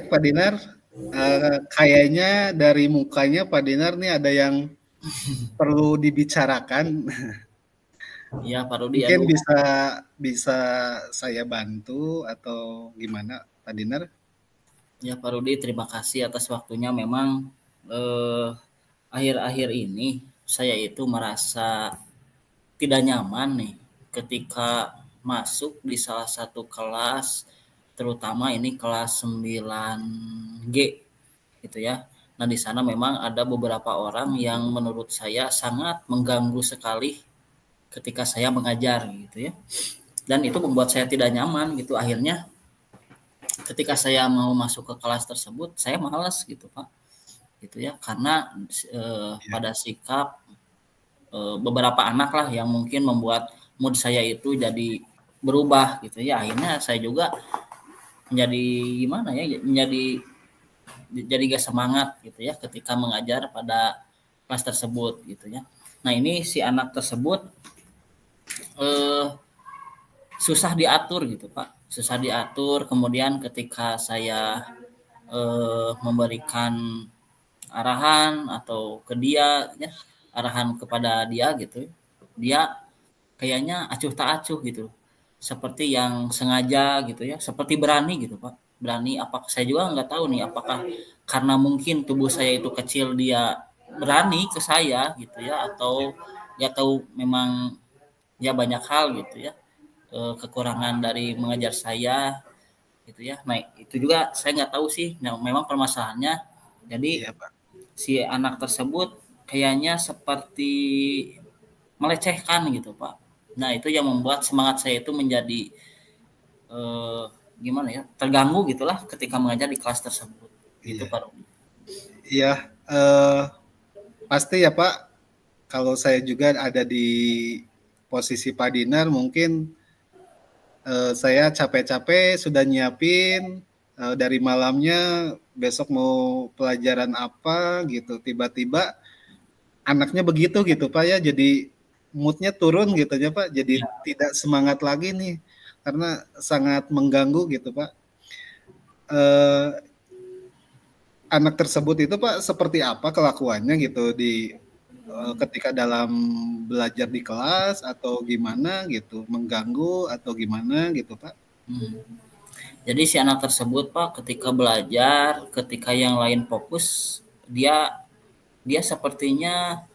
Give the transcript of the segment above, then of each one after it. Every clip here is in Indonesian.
baik Pak Dinar. Kayaknya dari mukanya Pak Dinar nih ada yang perlu dibicarakan. Ya Pak Rudi, Mungkin bisa saya bantu atau gimana Pak Dinar? Ya Pak Rudi, terima kasih atas waktunya. Memang akhir-akhir ini saya itu merasa tidak nyaman nih ketika masuk di salah satu kelas, terutama ini kelas 9G gitu ya. Nah, di sana memang ada beberapa orang yang menurut saya sangat mengganggu sekali ketika saya mengajar gitu ya. Dan itu membuat saya tidak nyaman gitu. Akhirnya ketika saya mau masuk ke kelas tersebut, saya malas gitu Pak. Gitu ya, karena pada sikap beberapa anak lah yang mungkin membuat mood saya itu jadi berubah gitu ya. Akhirnya saya juga menjadi gimana ya, jadi gak semangat gitu ya ketika mengajar pada kelas tersebut gitu ya. Nah, ini si anak tersebut susah diatur gitu Pak, susah diatur. Kemudian ketika saya memberikan arahan atau ke dia ya, arahan kepada dia gitu, dia kayaknya acuh tak acuh gitu, seperti yang sengaja gitu ya, seperti berani gitu Pak, berani. Apa saya juga nggak tahu nih, apakah karena mungkin tubuh saya itu kecil dia berani ke saya gitu ya, atau ya tahu memang ya banyak hal gitu ya, kekurangan dari mengajar saya gitu ya. Nah, itu juga saya nggak tahu sih. Nah, memang permasalahannya jadi Iya Pak. si anak tersebut kayaknya seperti melecehkan gitu Pak. Nah, itu yang membuat semangat saya itu menjadi gimana ya, terganggu gitulah ketika mengajar di kelas tersebut gitu Iya. Pak. Iya, pasti ya Pak. Kalau saya juga ada di posisi Pak Dinar, mungkin saya capek-capek sudah nyiapin dari malamnya besok mau pelajaran apa gitu, tiba-tiba anaknya begitu gitu Pak ya, jadi moodnya turun gitu ya Pak, jadi Ya, tidak semangat lagi nih karena sangat mengganggu gitu Pak. Eh, Anak tersebut itu Pak seperti apa kelakuannya gitu di ketika dalam belajar di kelas atau gimana gitu, mengganggu atau gimana gitu Pak? jadi si anak tersebut Pak ketika belajar, ketika yang lain fokus, dia dia sepertinya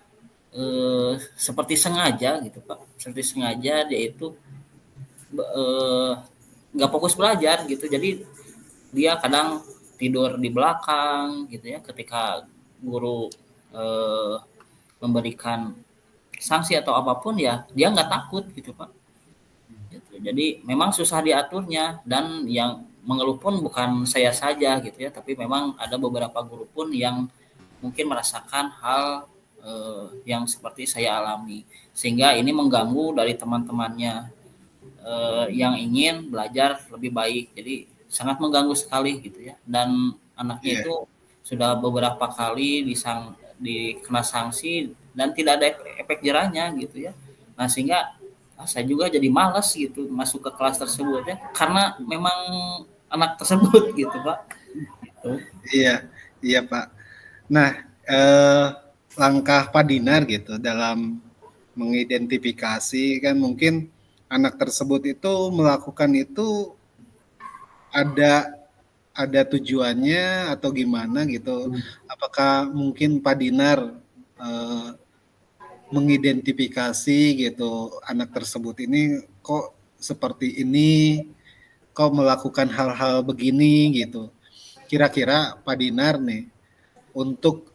seperti sengaja gitu Pak, seperti sengaja dia itu eh, nggak fokus belajar gitu. Jadi dia kadang tidur di belakang gitu ya ketika guru eh, memberikan sanksi atau apapun, ya dia nggak takut gitu Pak gitu. Jadi memang susah diaturnya, dan yang mengeluh pun bukan saya saja gitu ya, tapi memang ada beberapa guru pun yang mungkin merasakan hal yang seperti saya alami, sehingga ini mengganggu dari teman-temannya yang ingin belajar lebih baik. Jadi sangat mengganggu sekali gitu ya, dan anaknya Iya, itu sudah beberapa kali dikena sanksi dan tidak ada efek jerahnya gitu ya. Nah, sehingga saya juga jadi malas gitu masuk ke kelas tersebut ya, karena memang anak tersebut gitu Pak gitu. iya, iya Pak. Nah, langkah Pak Dinar gitu dalam mengidentifikasi kan mungkin anak tersebut itu melakukan itu ada ada tujuannya atau gimana gitu. Apakah mungkin Pak Dinar eh, mengidentifikasi gitu anak tersebut ini kok seperti ini, kok melakukan hal-hal begini gitu. Kira-kira Pak Dinar nih untuk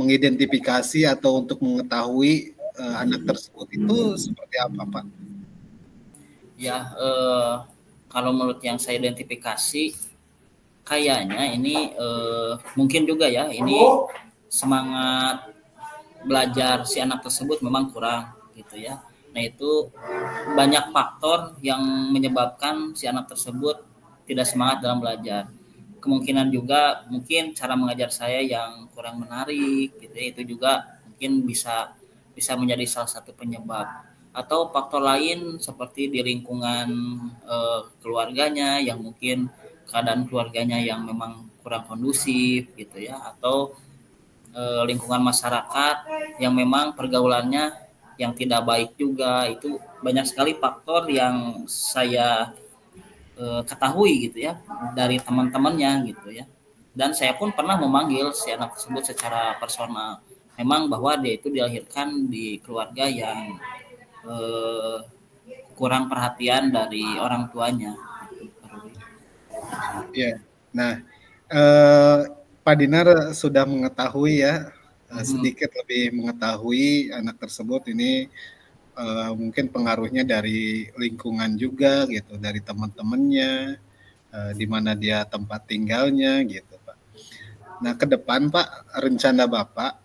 mengidentifikasi atau untuk mengetahui anak tersebut itu seperti apa Pak? Ya, kalau menurut yang saya identifikasi, kayaknya ini mungkin juga ya, ini semangat belajar si anak tersebut memang kurang gitu ya. Nah, itu banyak faktor yang menyebabkan si anak tersebut tidak semangat dalam belajar. Kemungkinan juga mungkin cara mengajar saya yang kurang menarik gitu ya, itu juga mungkin bisa bisa menjadi salah satu penyebab, atau faktor lain seperti di lingkungan keluarganya yang mungkin keadaan keluarganya yang memang kurang kondusif gitu ya, atau lingkungan masyarakat yang memang pergaulannya yang tidak baik juga. Itu banyak sekali faktor yang saya ketahui gitu ya dari teman-temannya gitu ya. Dan saya pun pernah memanggil si anak tersebut secara personal. Memang bahwa dia itu dilahirkan di keluarga yang eh, kurang perhatian dari orang tuanya. Ya. Nah, eh, Pak Dinar sudah mengetahui ya, sedikit lebih mengetahui anak tersebut ini mungkin pengaruhnya dari lingkungan juga gitu, dari teman-temannya, di mana dia tempat tinggalnya gitu, Pak. Nah, ke depan Pak, rencana Bapak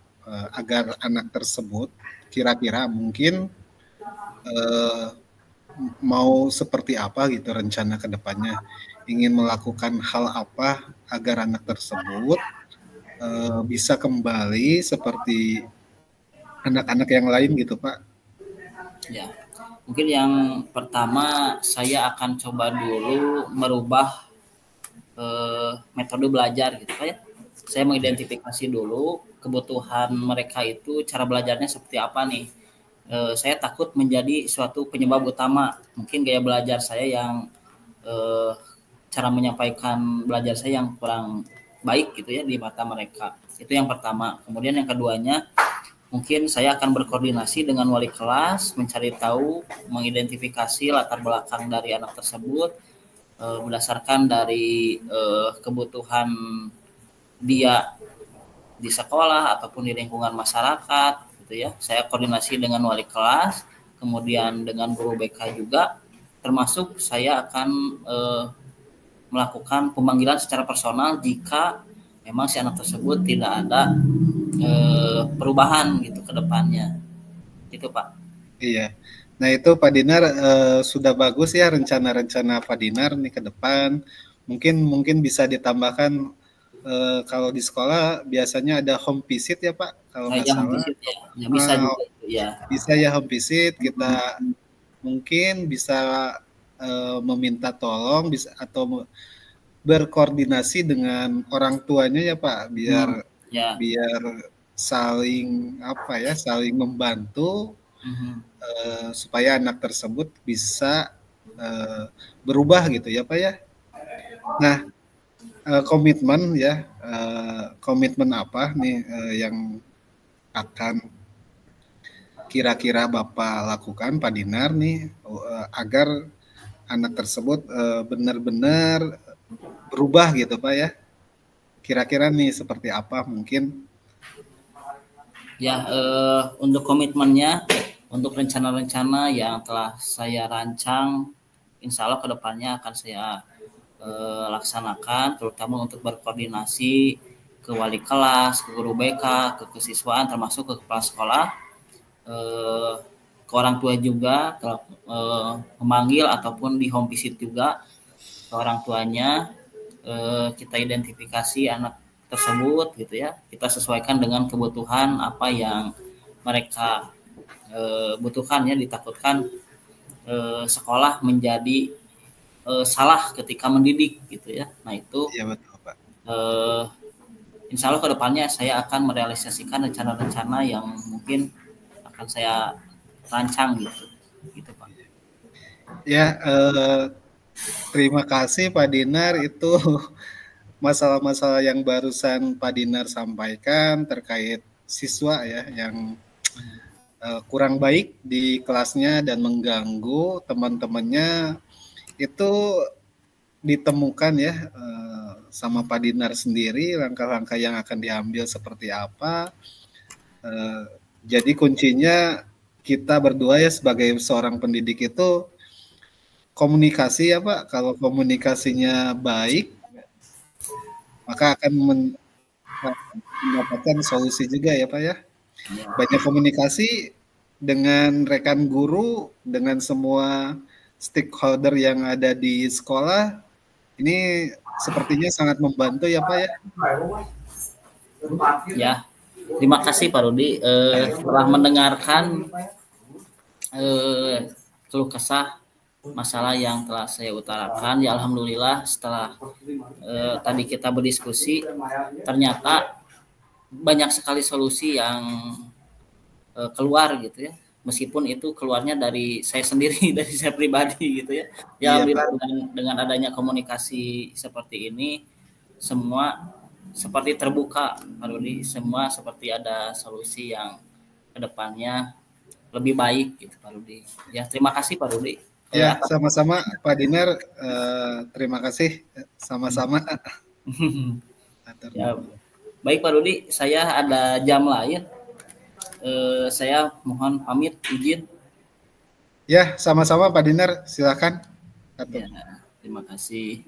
agar anak tersebut kira-kira mungkin eh, mau seperti apa gitu rencana ke depannya, ingin melakukan hal apa agar anak tersebut bisa kembali seperti anak-anak yang lain gitu Pak. Ya, mungkin yang pertama saya akan coba dulu merubah metode belajar gitu Pak ya. Saya mengidentifikasi dulu kebutuhan mereka itu, cara belajarnya seperti apa nih. Saya takut menjadi suatu penyebab utama. Mungkin gaya belajar saya yang cara menyampaikan belajar saya yang kurang baik gitu ya di mata mereka. Itu yang pertama. Kemudian yang keduanya, mungkin saya akan berkoordinasi dengan wali kelas, mencari tahu, mengidentifikasi latar belakang dari anak tersebut berdasarkan dari kebutuhan dia di sekolah ataupun di lingkungan masyarakat gitu ya. Saya koordinasi dengan wali kelas, kemudian dengan guru BK juga, termasuk saya akan melakukan pemanggilan secara personal jika memang si anak tersebut tidak ada perubahan gitu ke depannya. Itu Pak. Iya. Nah itu Pak Dinar sudah bagus ya rencana-rencana Pak Dinar nih ke depan. Mungkin bisa ditambahkan kalau di sekolah biasanya ada home visit ya Pak kalau nggak Yang salah. visit ya, bisa Uh, juga itu ya. bisa ya home visit kita mungkin bisa meminta tolong bisa atau berkoordinasi dengan orang tuanya ya Pak biar Ya. biar saling apa ya saling membantu supaya anak tersebut bisa berubah gitu ya Pak ya. Nah komitmen ya komitmen apa nih yang akan kira-kira Bapak lakukan Pak Dinar nih agar anak tersebut benar-benar berubah gitu Pak ya. Kira-kira nih seperti apa mungkin? Ya, untuk komitmennya, untuk rencana-rencana yang telah saya rancang, insya Allah kedepannya akan saya laksanakan, terutama untuk berkoordinasi ke wali kelas, ke guru BK, ke kesiswaan, termasuk ke kepala sekolah, ke orang tua juga, memanggil ataupun di home visit juga ke orang tuanya, kita identifikasi anak tersebut gitu ya, kita sesuaikan dengan kebutuhan apa yang mereka butuhkan ya. Ditakutkan sekolah menjadi salah ketika mendidik gitu ya. Nah itu Iya betul Pak. insya Allah kedepannya saya akan merealisasikan rencana-rencana yang mungkin akan saya rancang gitu Pak. Ya terima kasih Pak Dinar itu masalah-masalah yang barusan Pak Dinar sampaikan terkait siswa ya yang kurang baik di kelasnya dan mengganggu teman-temannya itu ditemukan ya sama Pak Dinar sendiri langkah-langkah yang akan diambil seperti apa. Jadi kuncinya kita berdua ya sebagai seorang pendidik itu komunikasi ya Pak. Kalau komunikasinya baik maka akan mendapatkan solusi juga ya Pak ya. Banyak komunikasi dengan rekan guru, dengan semua stakeholder yang ada di sekolah. Ini sepertinya sangat membantu ya Pak ya. Ya, terima kasih Pak Rudi telah mendengarkan keluh kesah masalah yang telah saya utarakan. Ya alhamdulillah setelah tadi kita berdiskusi, ternyata banyak sekali solusi yang keluar gitu ya. Meskipun itu keluarnya dari saya sendiri, dari saya pribadi gitu ya. Ya Iya alhamdulillah Pak. dengan adanya komunikasi seperti ini, semua seperti terbuka, Pak Rudi. Semua seperti ada solusi yang kedepannya lebih baik gitu, Pak Rudi. Ya terima kasih Pak Rudi. Ya, sama-sama Pak Dinar. Terima kasih. Sama-sama. Ya, baik Pak Rudi, saya ada jam lain. Saya mohon pamit izin. Ya, sama-sama Pak Dinar. Silakan. Ya, terima kasih.